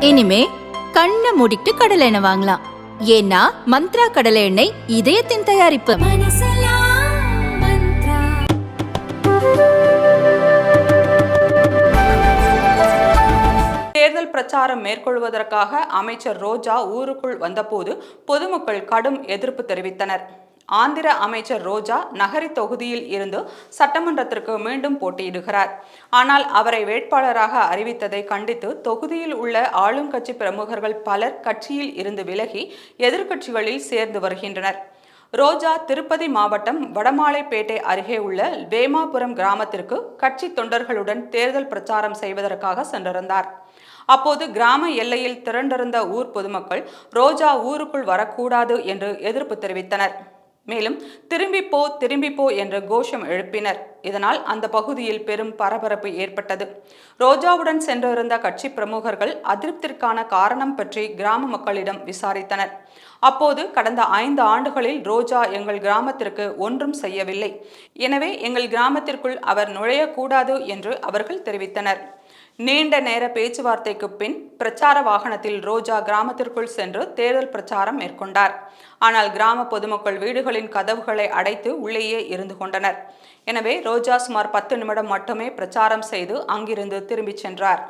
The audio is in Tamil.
இனிமே கண்ணை மூடிட்டு கடலை எண்ணெய் வாங்கலாம். ஏன்னா மந்த்ரா கடலை எண்ணெய் இதயத்தின் தயாரிப்பு. தேர்தல் பிரச்சாரம் மேற்கொள்வதற்காக அமைச்சர் ரோஜா ஊருக்குள் வந்தபோது பொதுமக்கள் கடும் எதிர்ப்பு தெரிவித்தனர். ஆந்திர அமைச்சர் ரோஜா நகரி தொகுதியில் இருந்து சட்டமன்றத்திற்கு மீண்டும் போட்டியிடுகிறார். ஆனால் அவரை வேட்பாளராக அறிவித்ததை கண்டித்து தொகுதியில் உள்ள ஆளுங்கட்சி பிரமுகர்கள் பலர் கட்சியில் இருந்து விலகி எதிர்க்கட்சிகளில் சேர்ந்து வருகின்றனர். ரோஜா திருப்பதி மாவட்டம் வடமாலைப்பேட்டை அருகே உள்ள வேமாபுரம் கிராமத்திற்கு கட்சி தொண்டர்களுடன் தேர்தல் பிரச்சாரம் செய்வதற்காக சென்றிருந்தார். அப்போது கிராம எல்லையில் திரண்டிருந்த ஊர் பொதுமக்கள் ரோஜா ஊருக்குள் வரக்கூடாது என்று எதிர்ப்பு தெரிவித்தனர். மேலும் திரும்பி போ என்ற கோஷம் எழுப்பினர். இதனால் அந்த பகுதியில் பெரும் பரபரப்பு ஏற்பட்டது. ரோஜாவுடன் சென்றிருந்த கட்சி பிரமுகர்கள் அதிருப்திற்கான காரணம் பற்றி கிராம மக்களிடம் விசாரித்தனர். அப்போது கடந்த 5 ஆண்டுகளில் ரோஜா எங்கள் கிராமத்திற்கு ஒன்றும் செய்யவில்லை, எனவே எங்கள் கிராமத்திற்குள் அவர் நுழையக்கூடாது என்று அவர்கள் தெரிவித்தனர். நீண்ட நேர பேச்சுவார்த்தைக்கு பின் பிரச்சார வாகனத்தில் ரோஜா கிராமத்திற்குள் சென்று தேர்தல் பிரச்சாரம் மேற்கொண்டார். ஆனால் கிராம பொதுமக்கள் வீடுகளின் கதவுகளை அடைத்து உள்ளேயே இருந்து கொண்டனர். எனவே ரோஜா சுமார் 10 நிமிடம் மட்டுமே பிரச்சாரம் செய்து அங்கிருந்து திரும்பிச் சென்றார்.